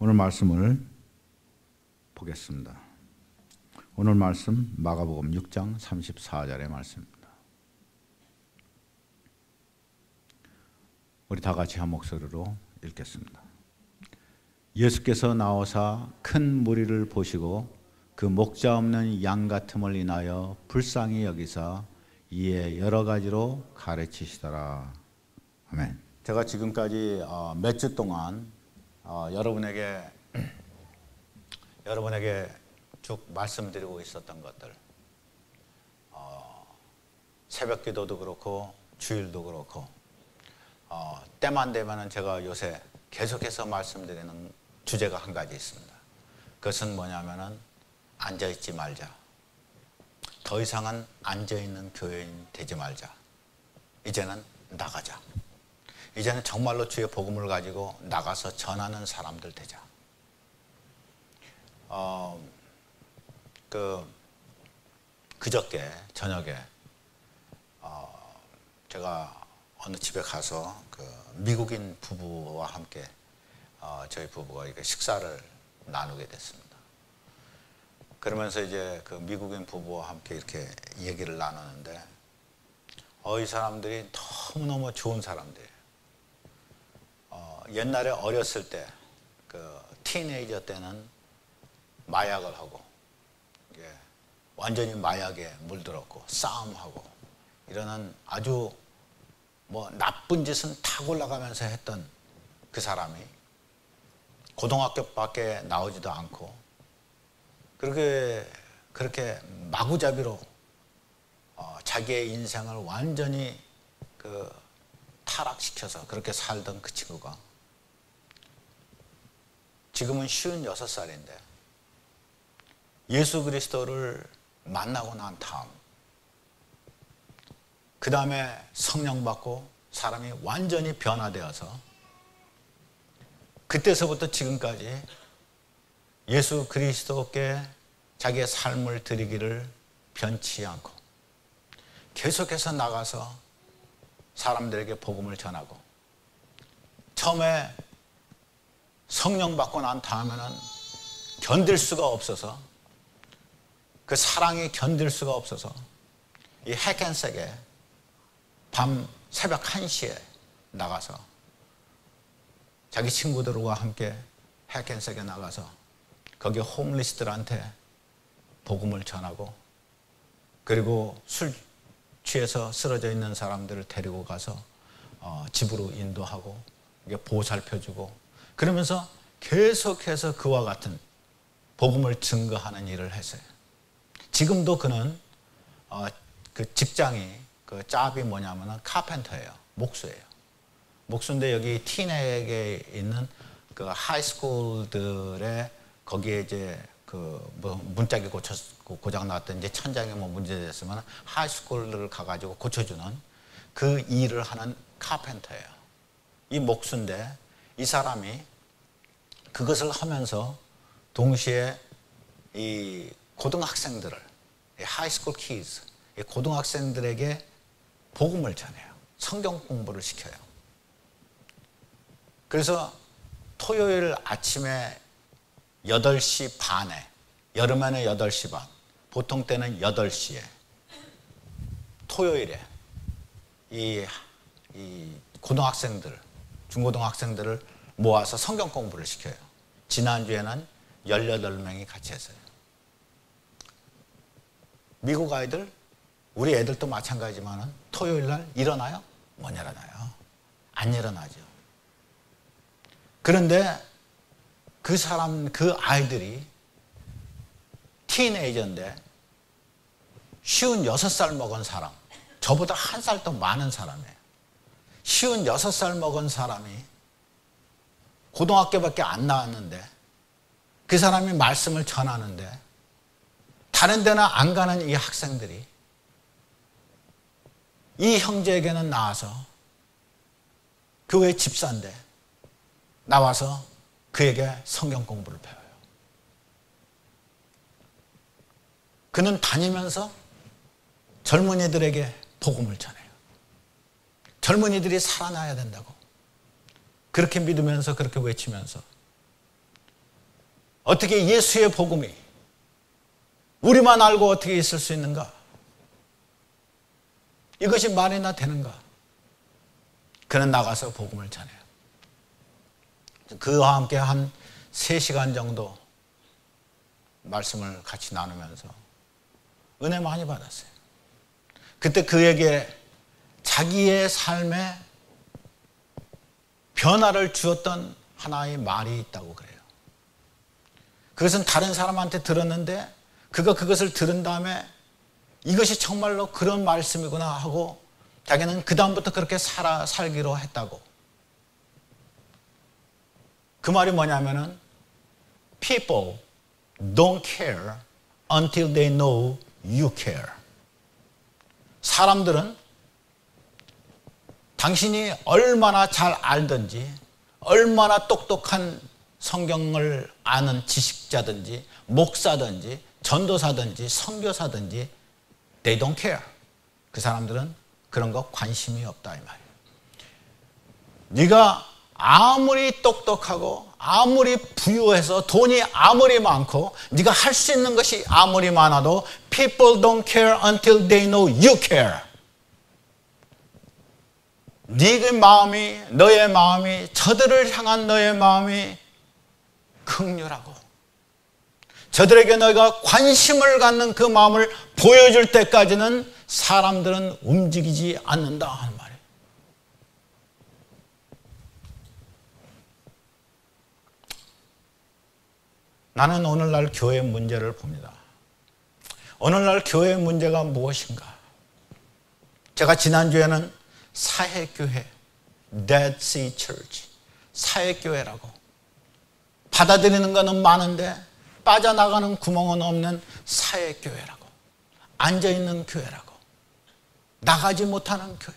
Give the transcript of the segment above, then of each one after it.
오늘 말씀을 보겠습니다. 오늘 말씀 마가복음 6장 34절의 말씀입니다. 우리 다 같이 한 목소리로 읽겠습니다. 예수께서 나오사 큰 무리를 보시고 그 목자 없는 양 같음을 인하여 불쌍히 여기사 이에 여러 가지로 가르치시더라. 아멘. 제가 지금까지 몇 주 동안 여러분에게 쭉 말씀드리고 있었던 것들, 새벽 기도도 그렇고 주일도 그렇고 때만 되면은 제가 요새 계속해서 말씀드리는 주제가 한 가지 있습니다. 그것은 뭐냐면은 앉아있지 말자. 더 이상은 앉아있는 교회인 되지 말자. 이제는 나가자. 이제는 정말로 주의 복음을 가지고 나가서 전하는 사람들 되자. 그저께 저녁에 제가 어느 집에 가서 미국인 부부와 함께 저희 부부가 이렇게 식사를 나누게 됐습니다. 그러면서 이제 그 미국인 부부와 함께 이렇게 얘기를 나누는데 이 사람들이 너무너무 좋은 사람들이에요. 옛날에 어렸을 때 티네이저 때는 마약을 하고 완전히 마약에 물들었고 싸움하고 이러는 아주 나쁜 짓은 탁 올라가면서 했던 그 사람이 고등학교밖에 나오지도 않고 그렇게 마구잡이로 자기의 인생을 완전히 타락시켜서 그렇게 살던 그 친구가 지금은 56살인데 예수 그리스도를 만나고 난 다음 그 다음에 성령 받고 사람이 완전히 변화되어서 그때서부터 지금까지 예수 그리스도께 자기의 삶을 드리기를 변치 않고 계속해서 나가서 사람들에게 복음을 전하고 처음에 성령 받고 난 다음에는 견딜 수가 없어서 그 사랑이 견딜 수가 없어서 이 해켄색에 밤 새벽 1시에 나가서 자기 친구들과 함께 해켄색에 나가서 거기 홈리스들한테 복음을 전하고 그리고 술 취해서 쓰러져 있는 사람들을 데리고 가서 집으로 인도하고 보살펴주고 그러면서 계속해서 그와 같은 복음을 증거하는 일을 했어요. 지금도 그는 그 직장이 그 잡이 뭐냐면은 카펜터예요. 목수예요. 목수인데 여기 티넥에 있는 그 하이스쿨들의 거기에 이제 문짝이 고장 났던 이제 천장에 문제됐으면 하이스쿨을 가가지고 고쳐주는 그 일을 하는 카펜터예요. 이 목수인데 이 사람이 그것을 하면서 동시에 이 고등학생들을 이 하이스쿨 키즈, 이 고등학생들에게 복음을 전해요. 성경 공부를 시켜요. 그래서 토요일 아침에 8시 반에 여름에는 8시 반, 보통 때는 8시에 토요일에 이 고등학생들, 중고등학생들을 모아서 성경 공부를 시켜요. 지난주에는 18명이 같이 했어요. 미국 아이들, 우리 애들도 마찬가지지만 토요일 날 일어나요? 못 일어나요. 안 일어나죠. 그런데 그 아이들이 티네이저인데 56살 먹은 사람, 저보다 1살 더 많은 사람이에요. 56살 먹은 사람이 고등학교밖에 안 나왔는데 그 사람이 말씀을 전하는데 다른 데는 안 가는 이 학생들이 이 형제에게는 나와서 교회 집사인데 나와서 그에게 성경 공부를 배워요. 그는 다니면서 젊은이들에게 복음을 전해요. 젊은이들이 살아나야 된다고 그렇게 믿으면서 그렇게 외치면서 어떻게 예수의 복음이 우리만 알고 어떻게 있을 수 있는가? 이것이 말이나 되는가? 그는 나가서 복음을 전해요. 그와 함께 한 3시간 정도 말씀을 같이 나누면서 은혜 많이 받았어요. 그때 그에게 자기의 삶에 변화를 주었던 하나의 말이 있다고 그래요. 그것은 다른 사람한테 들었는데 그가 그것을 들은 다음에 이것이 정말로 그런 말씀이구나 하고 자기는 그 다음부터 그렇게 살기로 했다고. 그 말이 뭐냐면은 People don't care until they know you care. 사람들은 당신이 얼마나 잘 알든지 얼마나 똑똑한 성경을 아는 지식자든지 목사든지 전도사든지 선교사든지 they don't care. 그 사람들은 그런 거 관심이 없다 이 말이에요. 네가 아무리 똑똑하고 아무리 부유해서 돈이 아무리 많고 네가 할 수 있는 것이 아무리 많아도 people don't care until they know you care. 네 마음이, 너의 마음이, 저들을 향한 너의 마음이 긍휼하고 저들에게 너희가 관심을 갖는 그 마음을 보여줄 때까지는 사람들은 움직이지 않는다 하는 말이에요. 나는 오늘날 교회의 문제를 봅니다. 오늘날 교회의 문제가 무엇인가? 제가 지난주에는 사회교회, Dead Sea Church, 사회교회라고 받아들이는 것은 많은데 빠져나가는 구멍은 없는 사회교회라고, 앉아있는 교회라고, 나가지 못하는 교회,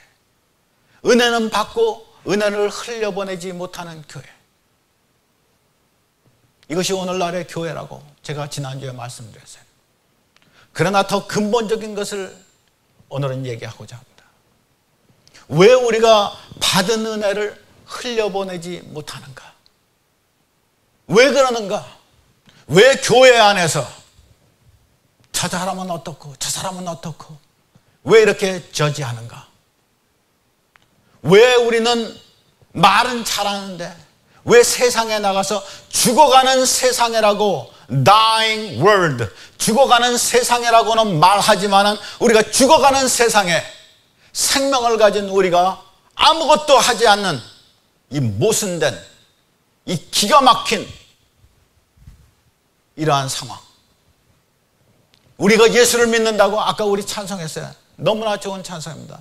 은혜는 받고 은혜를 흘려보내지 못하는 교회, 이것이 오늘날의 교회라고 제가 지난주에 말씀드렸어요. 그러나 더 근본적인 것을 오늘은 얘기하고자 합니다. 왜 우리가 받은 은혜를 흘려보내지 못하는가? 왜 그러는가? 왜 교회 안에서 저 사람은 어떻고 저 사람은 어떻고 왜 이렇게 저지하는가? 왜 우리는 말은 잘하는데 왜 세상에 나가서 죽어가는 세상이라고 dying world, 죽어가는 세상이라고는 말하지만은 우리가 죽어가는 세상에 생명을 가진 우리가 아무것도 하지 않는 이 모순된, 이 기가 막힌 이러한 상황. 우리가 예수를 믿는다고 아까 우리 찬송했어요. 너무나 좋은 찬송입니다.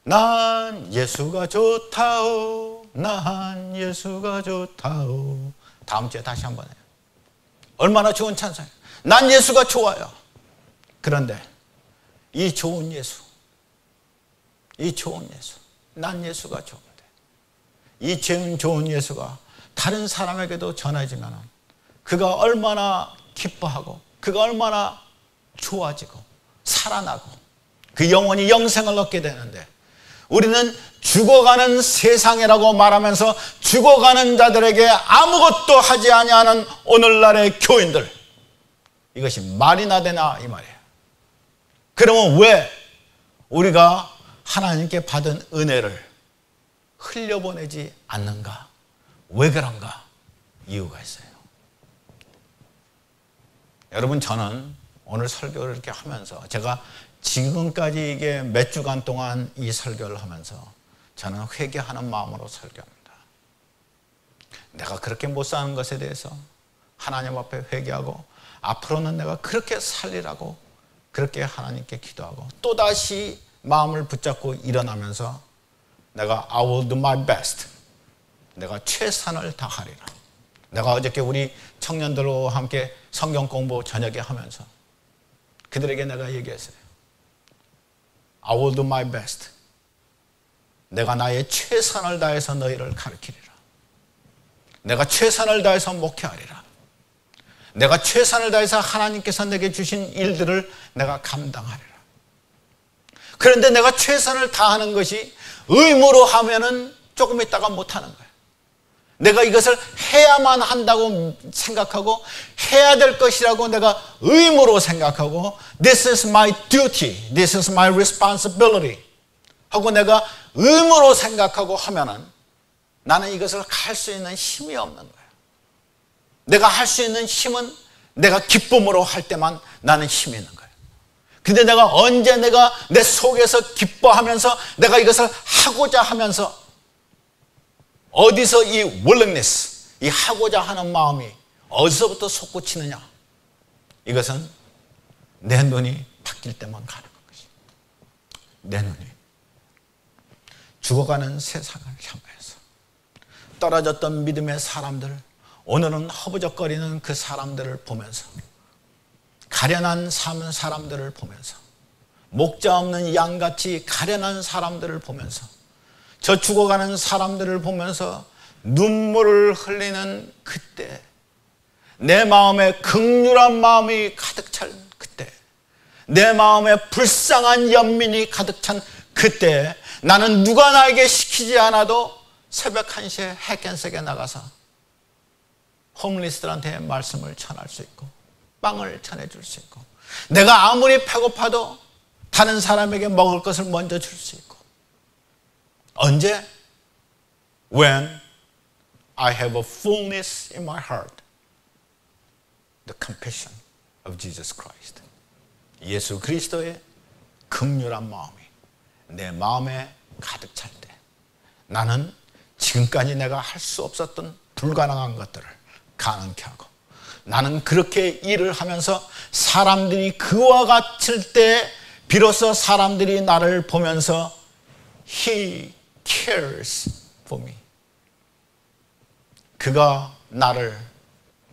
난 예수가 좋다오, 난 예수가 좋다오. 다음 주에 다시 한번 해요. 얼마나 좋은 찬송이에요. 난 예수가 좋아요. 그런데 이 좋은 예수, 이 좋은 예수, 난 예수가 좋은데 이 좋은 예수가 다른 사람에게도 전해지면 그가 얼마나 기뻐하고 그가 얼마나 좋아지고 살아나고 그 영혼이 영생을 얻게 되는데 우리는 죽어가는 세상이라고 말하면서 죽어가는 자들에게 아무것도 하지 아니하는 오늘날의 교인들, 이것이 말이나 되나 이 말이에요. 그러면 왜 우리가 하나님께 받은 은혜를 흘려보내지 않는가? 왜 그런가? 이유가 있어요. 여러분, 저는 오늘 설교를 이렇게 하면서 제가 지금까지 이게 몇 주간 동안 이 설교를 하면서 저는 회개하는 마음으로 설교합니다. 내가 그렇게 못 사는 것에 대해서 하나님 앞에 회개하고 앞으로는 내가 그렇게 살리라고 그렇게 하나님께 기도하고 또다시 마음을 붙잡고 일어나면서 내가 I will do my best, 내가 최선을 다하리라. 내가 어저께 우리 청년들과 함께 성경 공부 저녁에 하면서 그들에게 내가 얘기했어요. I will do my best. 내가 나의 최선을 다해서 너희를 가르치리라. 내가 최선을 다해서 목회하리라. 내가 최선을 다해서 하나님께서 내게 주신 일들을 내가 감당하리라. 그런데 내가 최선을 다하는 것이 의무로 하면은 조금 있다가 못하는 거예요. 내가 이것을 해야만 한다고 생각하고 해야 될 것이라고 내가 의무로 생각하고 This is my duty, this is my responsibility 하고 내가 의무로 생각하고 하면은 나는 이것을 할 수 있는 힘이 없는 거예요. 내가 할 수 있는 힘은 내가 기쁨으로 할 때만 나는 힘이 있는 거예요. 근데 내가 언제 내가 내 속에서 기뻐하면서 내가 이것을 하고자 하면서 어디서 이 willingness, 이 하고자 하는 마음이 어디서부터 솟구치느냐? 이것은 내 눈이 바뀔 때만 가능한 것입니다. 내 눈이 죽어가는 세상을 향해서 떨어졌던 믿음의 사람들, 오늘은 허부적거리는 그 사람들을 보면서 가련한 사람들을 보면서 목자 없는 양같이 가련한 사람들을 보면서 저 죽어가는 사람들을 보면서 눈물을 흘리는 그때 내 마음에 극률한 마음이 가득 찬 그때 내 마음에 불쌍한 연민이 가득 찬 그때 나는 누가 나에게 시키지 않아도 새벽 1시에 해켄색에 나가서 홈리스들한테 말씀을 전할 수 있고 빵을 전해줄 수 있고 내가 아무리 배고파도 다른 사람에게 먹을 것을 먼저 줄 수 있고 언제? When I have a fullness in my heart, the compassion of Jesus Christ. 예수 그리스도의 긍휼한 마음이 내 마음에 가득 찰 때 나는 지금까지 내가 할 수 없었던 불가능한 것들을 가능케 하고 나는 그렇게 일을 하면서 사람들이 그와 같을 때 비로소 사람들이 나를 보면서 He cares for me. 그가 나를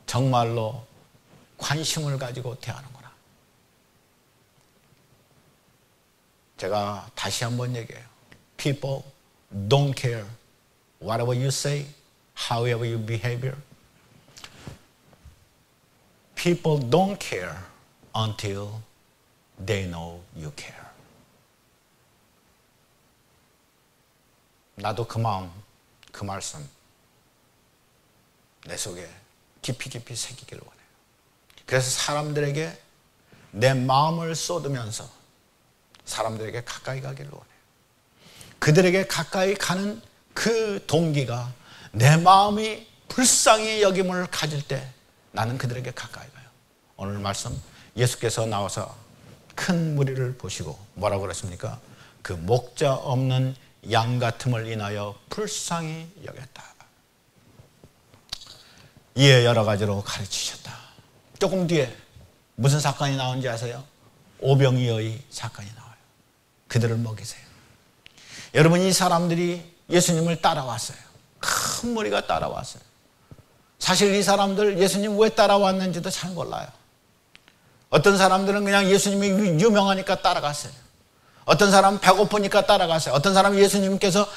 정말로 관심을 가지고 대하는구나. 제가 다시 한번 얘기해요. People don't care whatever you say, however you behave. People don't care until they know you care. 나도 그 마음, 그 말씀 내 속에 깊이 깊이 새기기를 원해요. 그래서 사람들에게 내 마음을 쏟으면서 사람들에게 가까이 가기를 원해요. 그들에게 가까이 가는 그 동기가 내 마음이 불쌍히 여김을 가질 때 나는 그들에게 가까이 가요. 오늘 말씀 예수께서 나와서 큰 무리를 보시고 뭐라고 그랬습니까? 그 목자 없는 양 같음을 인하여 불쌍히 여겼다. 이에 여러 가지로 가르치셨다. 조금 뒤에 무슨 사건이 나오는지 아세요? 오병이어의 사건이 나와요. 그들을 먹이세요. 여러분 이 사람들이 예수님을 따라왔어요. 큰 무리가 따라왔어요. 사실 이 사람들 예수님 왜 따라왔는지도 잘 몰라요. 어떤 사람들은 그냥 예수님이 유명하니까 따라갔어요. 어떤 사람은 배고프니까 따라갔어요. 어떤 사람은 예수님께서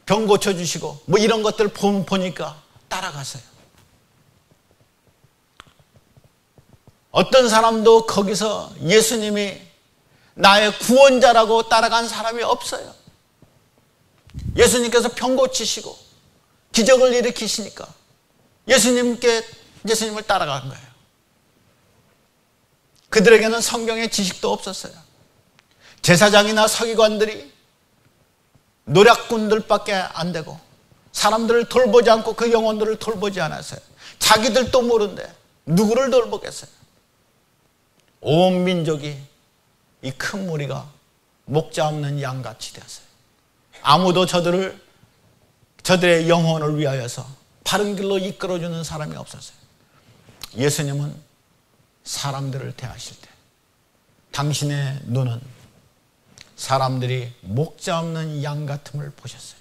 병 고쳐주시고 뭐 이런 것들 보니까 따라갔어요. 어떤 사람도 거기서 예수님이 나의 구원자라고 따라간 사람이 없어요. 예수님께서 병 고치시고 기적을 일으키시니까 예수님을 따라간 거예요. 그들에게는 성경의 지식도 없었어요. 제사장이나 서기관들이 노략군들밖에 안 되고 사람들을 돌보지 않고 그 영혼들을 돌보지 않았어요. 자기들도 모르는데 누구를 돌보겠어요? 온 민족이 이 큰 무리가 목자 없는 양같이 되었어요. 아무도 저들의 영혼을 위하여서 바른 길로 이끌어주는 사람이 없었어요. 예수님은 사람들을 대하실 때 당신의 눈은 사람들이 목자 없는 양 같음을 보셨어요.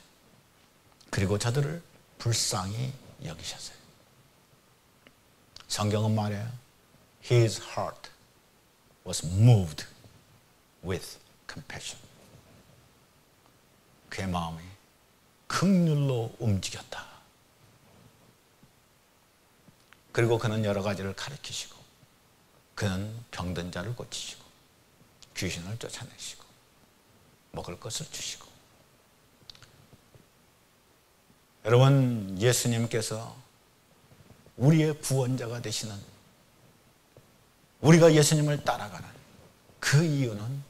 그리고 저들을 불쌍히 여기셨어요. 성경은 말해요. His heart was moved with compassion. 그의 마음이 긍휼로 움직였다. 그리고 그는 여러 가지를 가르치시고 그는 병든 자를 고치시고 귀신을 쫓아내시고 먹을 것을 주시고 여러분, 예수님께서 우리의 구원자가 되시는, 우리가 예수님을 따라가는 그 이유는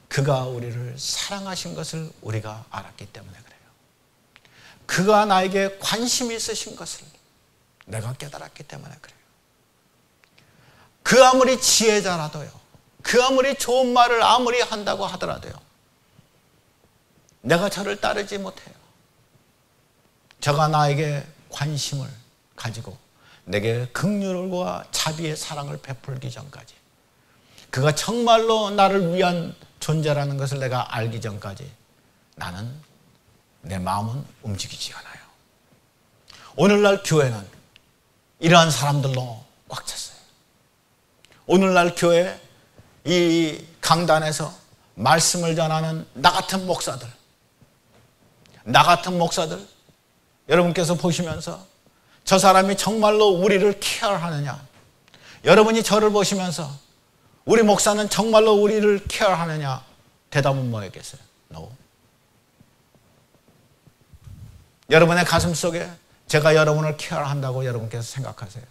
그가 우리를 사랑하신 것을 우리가 알았기 때문에 그래요. 그가 나에게 관심이 있으신 것을 내가 깨달았기 때문에 그래요. 그 아무리 지혜자라도요, 그 아무리 좋은 말을 아무리 한다고 하더라도요, 내가 저를 따르지 못해요. 저가 나에게 관심을 가지고 내게 긍휼과 자비의 사랑을 베풀기 전까지, 그가 정말로 나를 위한 존재라는 것을 내가 알기 전까지 나는, 내 마음은 움직이지 않아요. 오늘날 교회는 이러한 사람들로 꽉 찼어요. 오늘날 교회 이 강단에서 말씀을 전하는 나 같은 목사들, 여러분께서 보시면서 저 사람이 정말로 우리를 케어하느냐, 여러분이 저를 보시면서 우리 목사는 정말로 우리를 케어하느냐, 대답은 뭐였겠어요? No. 여러분의 가슴 속에 제가 여러분을 케어한다고 여러분께서 생각하세요?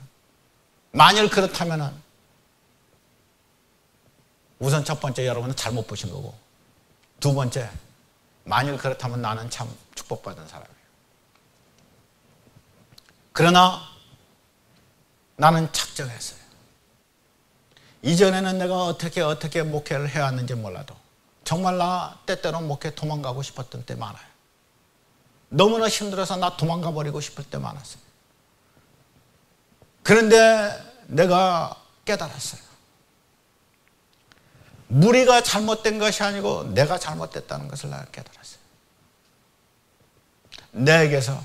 만일 그렇다면 우선 첫 번째, 여러분은 잘못 보신 거고, 두 번째, 만일 그렇다면 나는 참 축복받은 사람이에요. 그러나 나는 작정했어요. 이전에는 내가 어떻게 목회를 해왔는지 몰라도 정말 나 때때로 목회 도망가고 싶었던 때 많아요. 너무나 힘들어서 나 도망가 버리고 싶을 때 많았어요. 그런데 내가 깨달았어요. 무리가 잘못된 것이 아니고 내가 잘못됐다는 것을 내가 깨달았어요. 내게서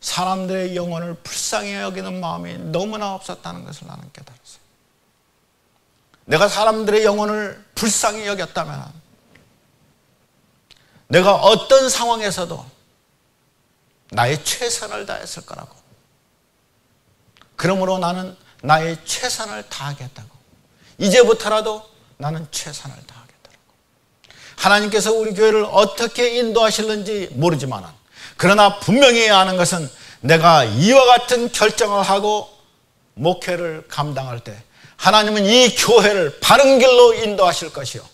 사람들의 영혼을 불쌍히 여기는 마음이 너무나 없었다는 것을 나는 깨달았어요. 내가 사람들의 영혼을 불쌍히 여겼다면 내가 어떤 상황에서도 나의 최선을 다했을 거라고. 그러므로 나는 나의 최선을 다하겠다고. 이제부터라도 나는 최선을 다하겠다고. 하나님께서 우리 교회를 어떻게 인도하실는지 모르지만, 그러나 분명히 아는 것은 내가 이와 같은 결정을 하고 목회를 감당할 때 하나님은 이 교회를 바른 길로 인도하실 것이요,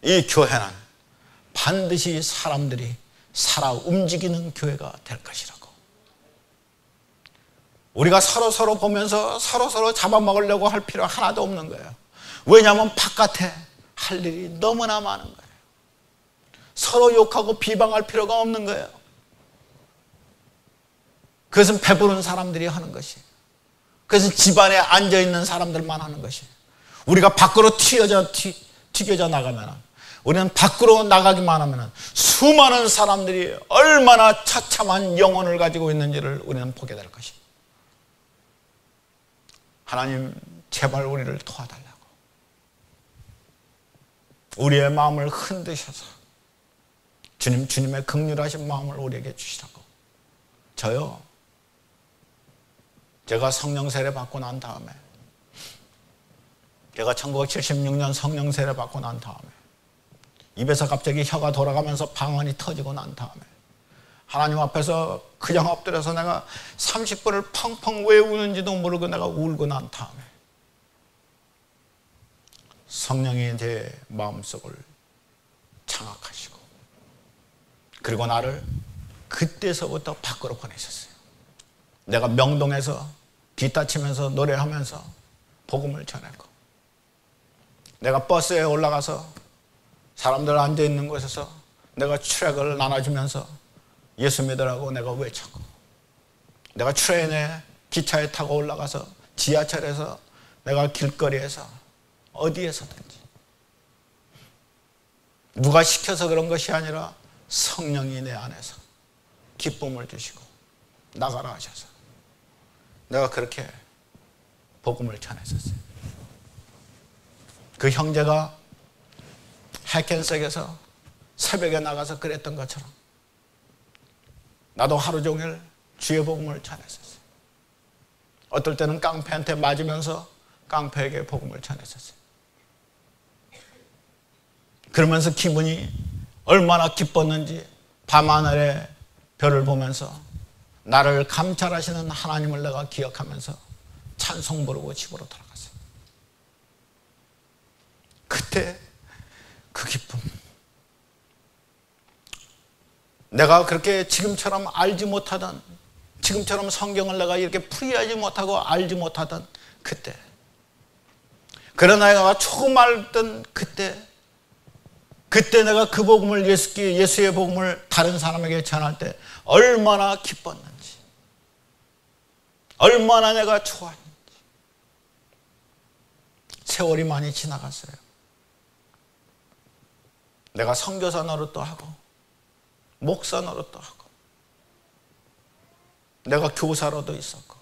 이 교회는 반드시 사람들이 살아 움직이는 교회가 될 것이라고. 우리가 서로 보면서 서로 잡아먹으려고 할 필요 하나도 없는 거예요. 왜냐하면 바깥에 할 일이 너무나 많은 거예요. 서로 욕하고 비방할 필요가 없는 거예요. 그것은 배부른 사람들이 하는 것이에요. 그것은 집안에 앉아있는 사람들만 하는 것이에요. 우리가 밖으로 튀겨져 나가면, 우리는 밖으로 나가기만 하면 수많은 사람들이 얼마나 처참한 영혼을 가지고 있는지를 우리는 보게 될 것이에요. 하나님, 제발 우리를 도와달라고. 우리의 마음을 흔드셔서 주님의 긍휼하신 마음을 우리에게 주시라고. 제가 성령 세례 받고 난 다음에, 제가 1976년 성령 세례 받고 난 다음에, 입에서 갑자기 혀가 돌아가면서 방언이 터지고 난 다음에 하나님 앞에서 그냥 엎드려서 내가 30분을 펑펑 왜 우는지도 모르고 내가 울고 난 다음에 성령이 제 마음속을 장악하시고, 그리고 나를 그때서부터 밖으로 보내셨어요. 내가 명동에서 기타 치면서 노래하면서 복음을 전했고, 내가 버스에 올라가서 사람들 앉아있는 곳에서 내가 트랙을 나눠주면서 예수 믿으라고 내가 외쳤고, 내가 트레인에 기차에 타고 올라가서 지하철에서 내가 길거리에서 어디에서든지, 누가 시켜서 그런 것이 아니라 성령이 내 안에서 기쁨을 주시고 나가라 하셔서 내가 그렇게 복음을 전했었어요. 그 형제가 해켄색에서 새벽에 나가서 그랬던 것처럼 나도 하루 종일 주의 복음을 전했었어요. 어떨 때는 깡패한테 맞으면서 깡패에게 복음을 전했었어요. 그러면서 기분이 얼마나 기뻤는지 밤하늘에 별을 보면서 나를 감찰하시는 하나님을 내가 기억하면서 찬송 부르고 집으로 돌아갔어요. 그때 그 기쁨, 내가 그렇게 지금처럼 알지 못하던, 지금처럼 성경을 내가 이렇게 풀이하지 못하고 알지 못하던 그때, 그러나 내가 조금 알던 그때 내가 그 복음을, 예수의 복음을 다른 사람에게 전할 때 얼마나 기뻤는지, 얼마나 내가 좋았는지. 세월이 많이 지나갔어요. 내가 선교사 노릇도 하고 목사 노릇도 하고 내가 교사로도 있었고,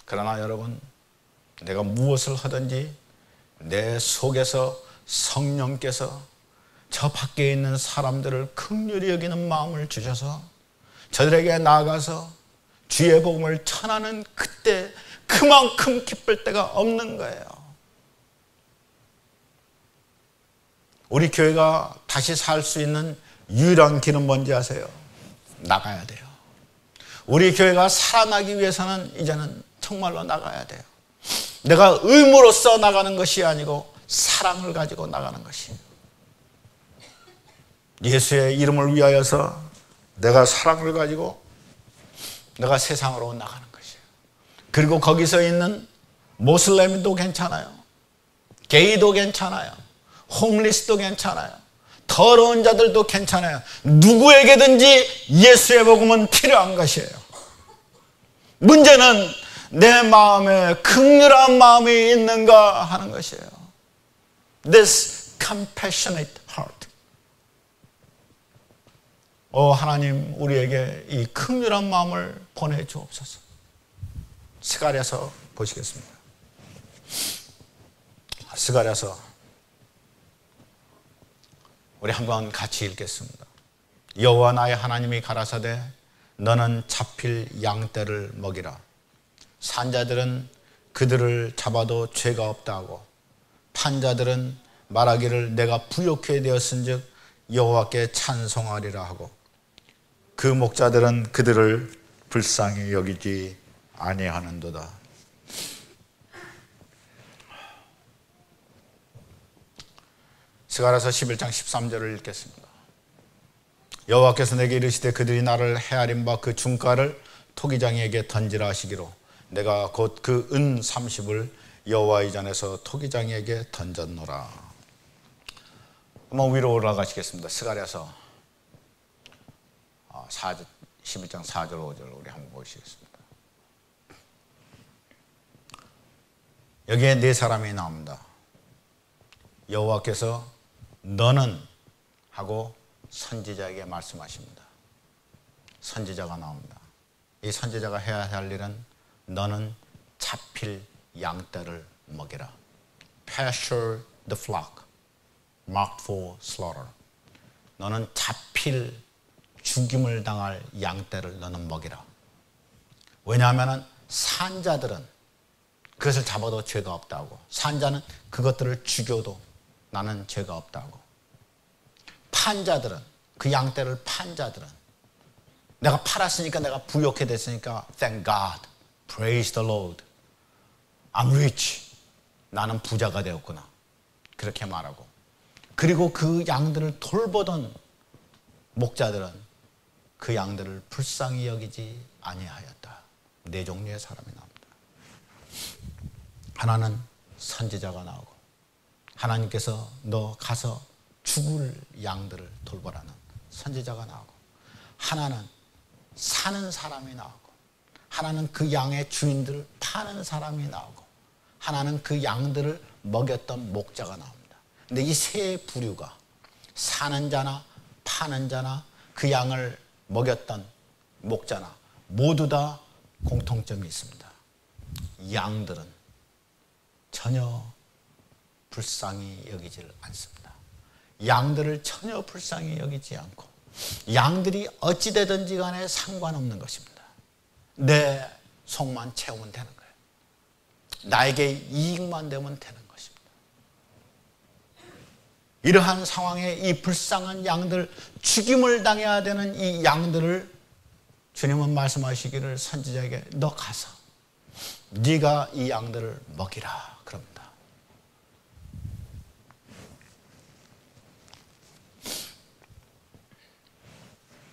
그러나 여러분, 내가 무엇을 하든지 내 속에서 성령께서 저 밖에 있는 사람들을 긍휼히 여기는 마음을 주셔서 저들에게 나아가서 주의 복음을 전하는 그때 그만큼 기쁠 때가 없는 거예요. 우리 교회가 다시 살 수 있는 유일한 길은 뭔지 아세요? 나가야 돼요. 우리 교회가 살아나기 위해서는 이제는 정말로 나가야 돼요. 내가 의무로서 나가는 것이 아니고 사랑을 가지고 나가는 것이에요. 예수의 이름을 위하여서 내가 사랑을 가지고 내가 세상으로 나가는 것이에요. 그리고 거기서 있는 모슬렘도 괜찮아요, 게이도 괜찮아요, 홈리스도 괜찮아요, 더러운 자들도 괜찮아요. 누구에게든지 예수의 복음은 필요한 것이에요. 문제는 내 마음에 긍휼한 마음이 있는가 하는 것이에요. This compassionate heart. 하나님, 우리에게 이 긍휼한 마음을 보내주옵소서. 스가랴서 보시겠습니다. 스가랴서 우리 한번 같이 읽겠습니다. 여호와 나의 하나님이 가라사대 너는 잡힐 양떼를 먹이라. 산자들은 그들을 잡아도 죄가 없다 하고 판자들은 말하기를 내가 부욕해 되었은즉 여호와께 찬송하리라 하고 그 목자들은 그들을 불쌍히 여기지 아니하는도다. 스가랴서 11장 13절을 읽겠습니다. 여호와께서 내게 이르시되 그들이 나를 헤아린 바 그 중가를 토기장이에게 던지라 하시기로 내가 곧 그 은 30을 여호와의 전에서 토기장이에게 던졌노라. 한번 위로 올라가시겠습니다. 스가랴서 11장 4절 5절 우리 한번 보시겠습니다. 여기에 네 사람이 나옵니다. 여호와께서 너는 하고 선지자에게 말씀하십니다. 선지자가 나옵니다. 이 선지자가 해야 할 일은 너는 잡힐 양떼를 먹이라. Pasture the flock marked for slaughter. 너는 잡힐 죽임을 당할 양떼를 너는 먹이라. 왜냐하면 산자들은 그것을 잡아도 죄가 없다고, 산자는 그것들을 죽여도 나는 죄가 없다고, 판자들은 그 양떼를 판자들은 내가 팔았으니까, 내가 부욕해 됐으니까 thank God, praise the Lord, I'm rich, 나는 부자가 되었구나, 그렇게 말하고, 그리고 그 양들을 돌보던 목자들은 그 양들을 불쌍히 여기지 아니하였다. 네 종류의 사람이 나옵니다. 하나는 선지자가 나오고, 하나님께서 너 가서 죽을 양들을 돌보라는 선지자가 나오고, 하나는 사는 사람이 나오고, 하나는 그 양의 주인들을 파는 사람이 나오고, 하나는 그 양들을 먹였던 목자가 나옵니다. 근데 이 세 부류가, 사는 자나 파는 자나 그 양을 먹였던 목자나, 모두 다 공통점이 있습니다. 양들은 전혀 불쌍히 여기지를 않습니다. 양들을 전혀 불쌍히 여기지 않고, 양들이 어찌되든지 간에 상관없는 것입니다. 내 속만 채우면 되는 거예요. 나에게 이익만 되면 되는 것입니다. 이러한 상황에 이 불쌍한 양들, 죽임을 당해야 되는 이 양들을 주님은 말씀하시기를 선지자에게 너 가서 네가 이 양들을 먹이라 그럽니다.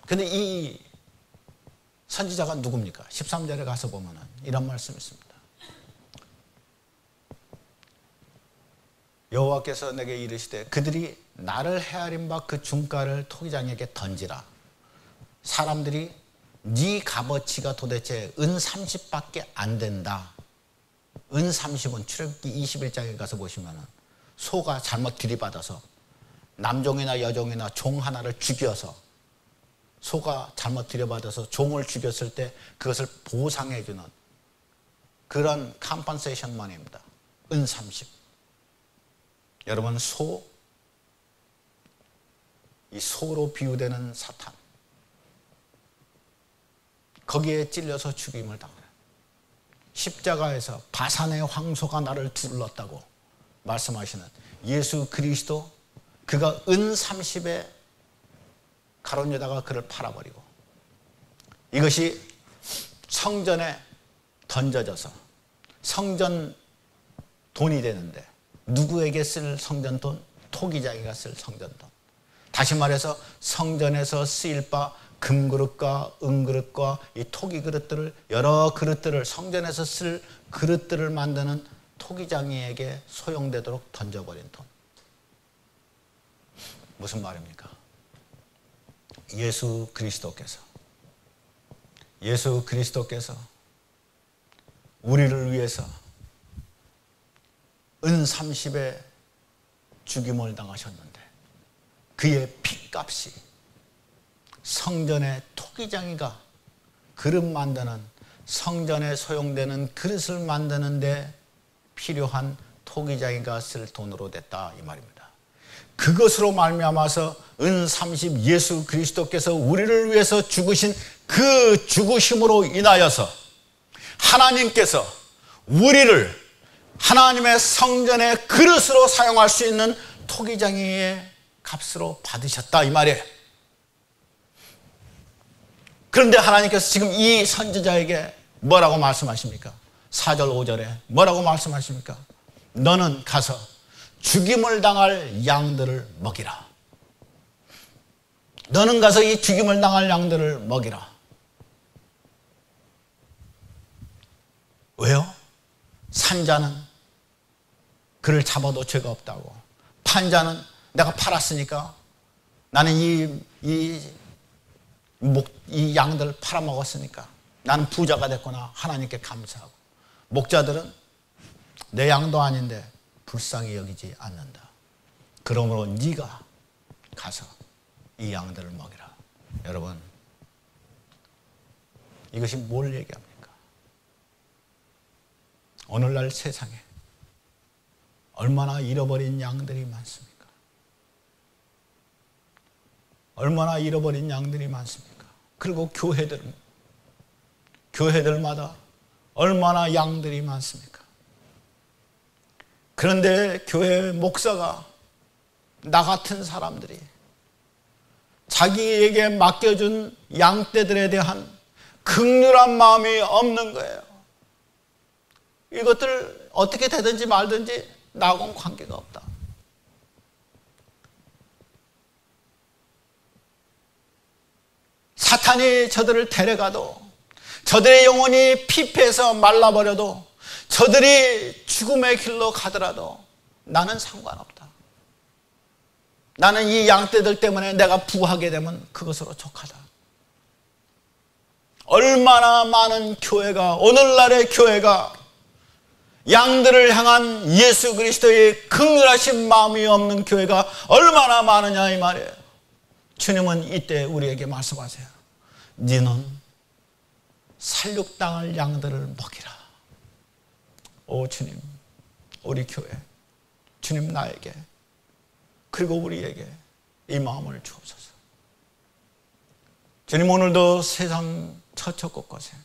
그런데 이 선지자가 누굽니까? 13절에 가서 보면 이런 말씀이 있습니다. 여호와께서 내게 이르시되 그들이 나를 헤아린 바 그 중가를 토기장에게 던지라. 사람들이 네 값어치가 도대체 은 30밖에 안 된다. 은 30은 출애굽기 21장에 가서 보시면 소가 잘못 들이받아서 남종이나 여종이나 종 하나를 죽여서 소가 잘못 들여받아서 종을 죽였을 때 그것을 보상해 주는 그런 컴펀세이션 머니입니다. 은 30. 여러분 이 소로 비유되는 사탄, 거기에 찔려서 죽임을 당하는 십자가에서 바산의 황소가 나를 둘렀다고 말씀하시는 예수 그리스도, 그가 은 30에 가론유다가 그를 팔아버리고 이것이 성전에 던져져서 성전 돈이 되는데 누구에게 쓸 성전 돈? 토기장이가 쓸 성전 돈. 다시 말해서 성전에서 쓰일 바 금그릇과 은그릇과 이 토기 그릇들을, 여러 그릇들을, 성전에서 쓸 그릇들을 만드는 토기장이에게 소용되도록 던져버린 돈. 무슨 말입니까? 예수 그리스도께서 우리를 위해서 은 30에 죽임을 당하셨는데 그의 핏값이 성전의 토기장이가 그릇 만드는, 성전에 소용되는 그릇을 만드는 데 필요한 토기장이가 쓸 돈으로 됐다 이 말입니다. 그것으로 말미암아서 은 30 예수 그리스도께서 우리를 위해서 죽으신 그 죽으심으로 인하여서 하나님께서 우리를 하나님의 성전의 그릇으로 사용할 수 있는 토기장이의 값으로 받으셨다 이 말이에요. 그런데 하나님께서 지금 이 선지자에게 뭐라고 말씀하십니까? 4절 5절에 뭐라고 말씀하십니까? 너는 가서 죽임을 당할 양들을 먹이라. 너는 가서 이 죽임을 당할 양들을 먹이라. 왜요? 산자는 그를 잡아도 죄가 없다고, 판자는 내가 팔았으니까 나는 이 양들 팔아먹었으니까 나는 부자가 됐구나 하나님께 감사하고, 목자들은 내 양도 아닌데 불쌍히 여기지 않는다. 그러므로 네가 가서 이 양들을 먹이라. 여러분, 이것이 뭘 얘기합니까? 오늘날 세상에 얼마나 잃어버린 양들이 많습니까? 얼마나 잃어버린 양들이 많습니까? 그리고 교회들마다 얼마나 양들이 많습니까? 그런데 교회 목사가, 나 같은 사람들이 자기에게 맡겨준 양떼들에 대한 긍휼한 마음이 없는 거예요. 이것들 어떻게 되든지 말든지 나하고는 관계가 없다. 사탄이 저들을 데려가도, 저들의 영혼이 피폐해서 말라버려도, 저들이 죽음의 길로 가더라도 나는 상관없다. 나는 이 양떼들 때문에 내가 부하게 되면 그것으로 족하다. 얼마나 많은 교회가, 오늘날의 교회가 양들을 향한 예수 그리스도의 긍휼하신 마음이 없는 교회가 얼마나 많으냐 이 말이에요. 주님은 이때 우리에게 말씀하세요. 너는 살육당할 양들을 먹이라. 오 주님, 우리 교회, 주님 나에게 그리고 우리에게 이 마음을 주옵소서. 주님, 오늘도 세상 처처 곳곳에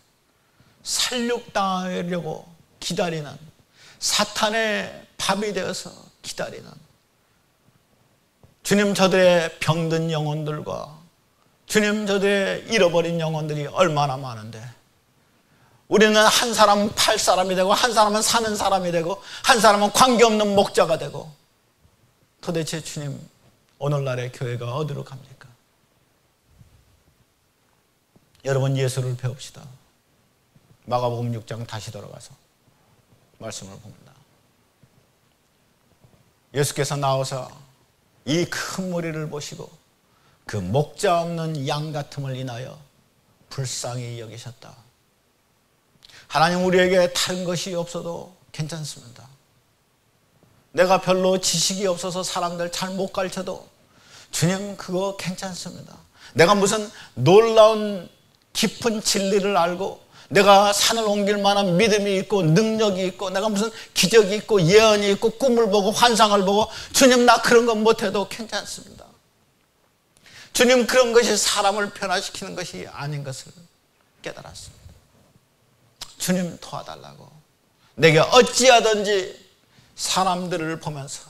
살육당하려고 기다리는, 사탄의 밥이 되어서 기다리는 주님, 저들의 병든 영혼들과 주님, 저들의 잃어버린 영혼들이 얼마나 많은데 우리는 한 사람은 팔 사람이 되고 한 사람은 사는 사람이 되고 한 사람은 관계없는 목자가 되고 도대체 주님, 오늘날의 교회가 어디로 갑니까? 여러분, 예수를 배웁시다. 마가복음 6장 다시 돌아가서 말씀을 봅니다. 예수께서 나오사 이 큰 무리를 보시고 그 목자 없는 양 같음을 인하여 불쌍히 여기셨다. 하나님, 우리에게 다른 것이 없어도 괜찮습니다. 내가 별로 지식이 없어서 사람들 잘 못 가르쳐도 주님, 그거 괜찮습니다. 내가 무슨 놀라운 깊은 진리를 알고 내가 산을 옮길 만한 믿음이 있고 능력이 있고 내가 무슨 기적이 있고 예언이 있고 꿈을 보고 환상을 보고 주님, 나 그런 건 못해도 괜찮습니다. 주님, 그런 것이 사람을 변화시키는 것이 아닌 것을 깨달았습니다. 주님, 도와달라고. 내게 어찌하든지 사람들을 보면서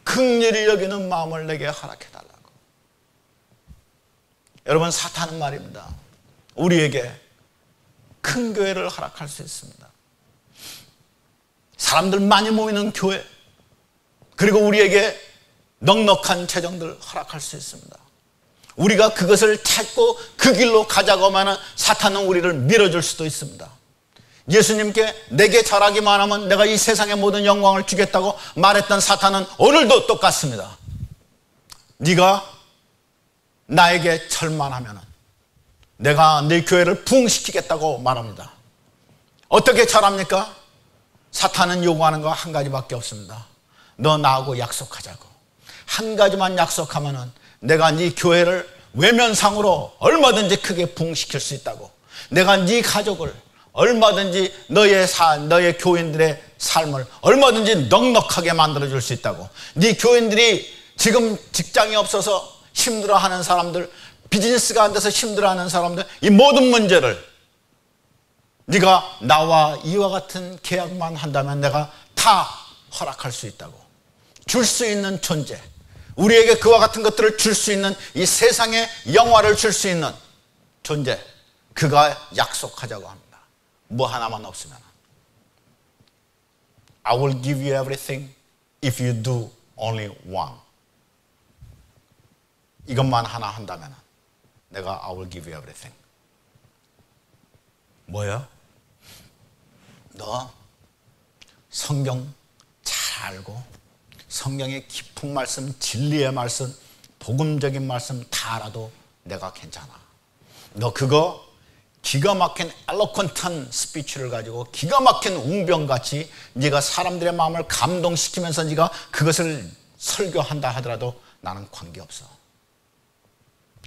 긍휼히 여기는 마음을 내게 허락해달라고. 여러분, 사탄은 말입니다, 우리에게 큰 교회를 허락할 수 있습니다. 사람들 많이 모이는 교회, 그리고 우리에게 넉넉한 재정들 허락할 수 있습니다. 우리가 그것을 찾고 그 길로 가자고 하면 사탄은 우리를 밀어줄 수도 있습니다. 예수님께 내게 절하기만 하면 내가 이 세상의 모든 영광을 주겠다고 말했던 사탄은 오늘도 똑같습니다. 네가 나에게 절만하면 내가 네 교회를 부흥시키겠다고 말합니다. 어떻게 절합니까? 사탄은 요구하는 거 한 가지밖에 없습니다. 너 나하고 약속하자고. 한 가지만 약속하면 내가 네 교회를 외면상으로 얼마든지 크게 부흥시킬 수 있다고. 내가 네 가족을 얼마든지 너의 교인들의 삶을 얼마든지 넉넉하게 만들어줄 수 있다고. 네 교인들이 지금 직장이 없어서 힘들어하는 사람들, 비즈니스가 안 돼서 힘들어하는 사람들, 이 모든 문제를 네가 나와 이와 같은 계약만 한다면 내가 다 허락할 수 있다고. 줄 수 있는 존재, 우리에게 그와 같은 것들을 줄 수 있는, 이 세상에 영화를 줄 수 있는 존재, 그가 약속하자고 합니다. 뭐 하나만 없으면 I will give you everything if you do only one. 이것만 하나 한다면 내가 I will give you everything. 뭐야? 너 성경 잘 알고 성경의 깊은 말씀, 진리의 말씀, 복음적인 말씀 다 알아도 내가 괜찮아. 너 그거 기가 막힌 엘로퀀트한 스피치를 가지고 기가 막힌 웅변같이 네가 사람들의 마음을 감동시키면서 네가 그것을 설교한다 하더라도 나는 관계없어.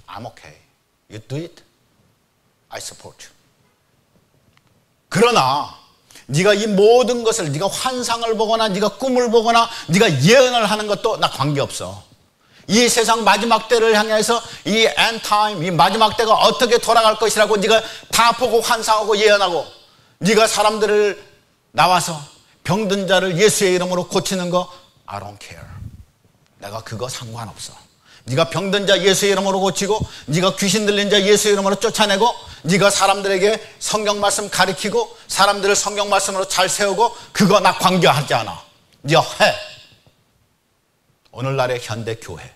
I'm okay. You do it. I support you. 그러나 네가 이 모든 것을, 네가 환상을 보거나 네가 꿈을 보거나 네가 예언을 하는 것도 나 관계없어. 이 세상 마지막 때를 향해서 이 엔타임, 이 마지막 때가 어떻게 돌아갈 것이라고 네가 다 보고 환상하고 예언하고 네가 사람들을 나와서 병든 자를 예수의 이름으로 고치는 거 I don't care. 내가 그거 상관없어. 네가 병든 자 예수의 이름으로 고치고 네가 귀신 들린 자 예수의 이름으로 쫓아내고 네가 사람들에게 성경 말씀 가르치고 사람들을 성경 말씀으로 잘 세우고 그거 나 관계하지 않아. 네가 해. 오늘날의 현대 교회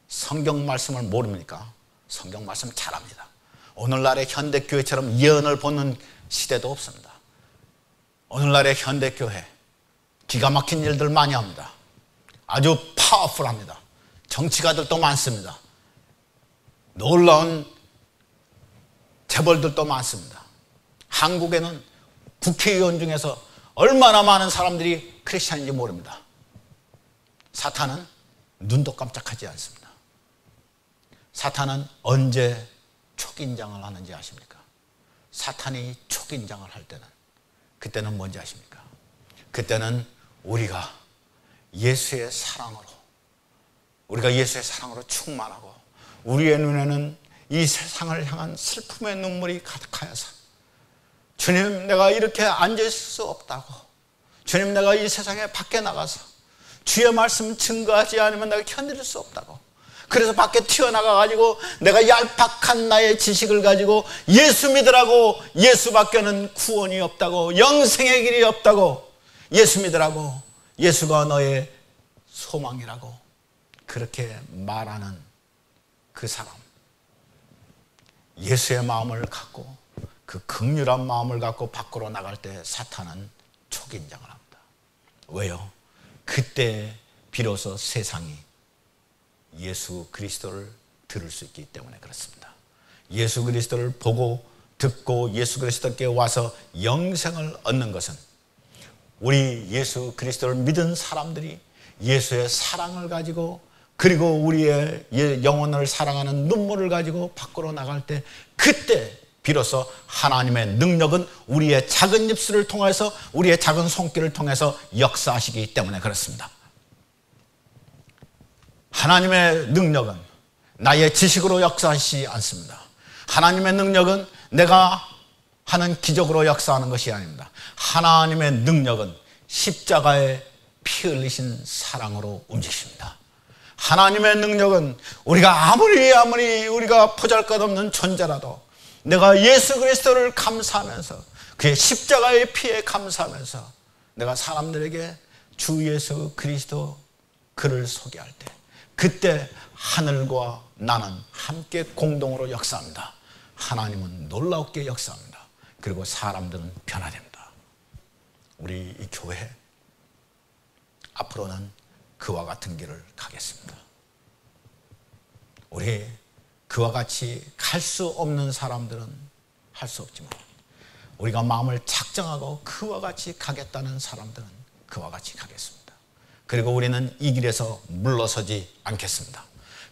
성경 말씀을 모릅니까? 성경 말씀 잘합니다. 오늘날의 현대 교회처럼 예언을 보는 시대도 없습니다. 오늘날의 현대 교회 기가 막힌 일들 많이 합니다. 아주 파워풀합니다. 정치가들도 많습니다. 놀라운 재벌들도 많습니다. 한국에는 국회의원 중에서 얼마나 많은 사람들이 크리스찬인지 모릅니다. 사탄은 눈도 깜짝하지 않습니다. 사탄은 언제 촉인장을 하는지 아십니까? 사탄이 촉인장을 할 때는, 그때는 뭔지 아십니까? 그때는 우리가 예수의 사랑으로 충만하고 우리의 눈에는 이 세상을 향한 슬픔의 눈물이 가득하여서 주님, 내가 이렇게 앉아있을 수 없다고, 주님, 내가 이 세상에 밖에 나가서 주의 말씀 증거하지 않으면 내가 견딜 수 없다고. 그래서 밖에 튀어나가가지고 내가 얄팍한 나의 지식을 가지고 예수 믿으라고, 예수밖에는 구원이 없다고, 영생의 길이 없다고, 예수 믿으라고, 예수가 너의 소망이라고 그렇게 말하는 그 사람, 예수의 마음을 갖고, 그 긍휼한 마음을 갖고 밖으로 나갈 때 사탄은 초긴장을 합니다. 왜요? 그때 비로소 세상이 예수 그리스도를 들을 수 있기 때문에 그렇습니다. 예수 그리스도를 보고 듣고 예수 그리스도께 와서 영생을 얻는 것은 우리 예수 그리스도를 믿은 사람들이 예수의 사랑을 가지고, 그리고 우리의 영혼을 사랑하는 눈물을 가지고 밖으로 나갈 때, 그때 비로소 하나님의 능력은 우리의 작은 입술을 통해서, 우리의 작은 손길을 통해서 역사하시기 때문에 그렇습니다. 하나님의 능력은 나의 지식으로 역사하시지 않습니다. 하나님의 능력은 내가 하는 기적으로 역사하는 것이 아닙니다. 하나님의 능력은 십자가에 피 흘리신 사랑으로 움직이십니다. 하나님의 능력은 우리가 아무리 우리가 보잘것없는 존재라도 내가 예수 그리스도를 감사하면서, 그의 십자가의 피에 감사하면서 내가 사람들에게 주 예수 그리스도 그를 소개할 때, 그때 하늘과 나는 함께 공동으로 역사합니다. 하나님은 놀랍게 역사합니다. 그리고 사람들은 변화됩니다. 우리 이 교회 앞으로는 그와 같은 길을 가겠습니다. 우리 그와 같이 갈 수 없는 사람들은 할 수 없지만, 우리가 마음을 작정하고 그와 같이 가겠다는 사람들은 그와 같이 가겠습니다. 그리고 우리는 이 길에서 물러서지 않겠습니다.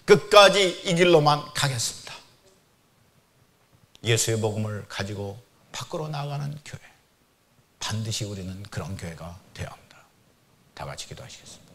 끝까지 이 길로만 가겠습니다. 예수의 복음을 가지고 밖으로 나아가는 교회, 반드시 우리는 그런 교회가 되어야 합니다. 다 같이 기도하시겠습니다.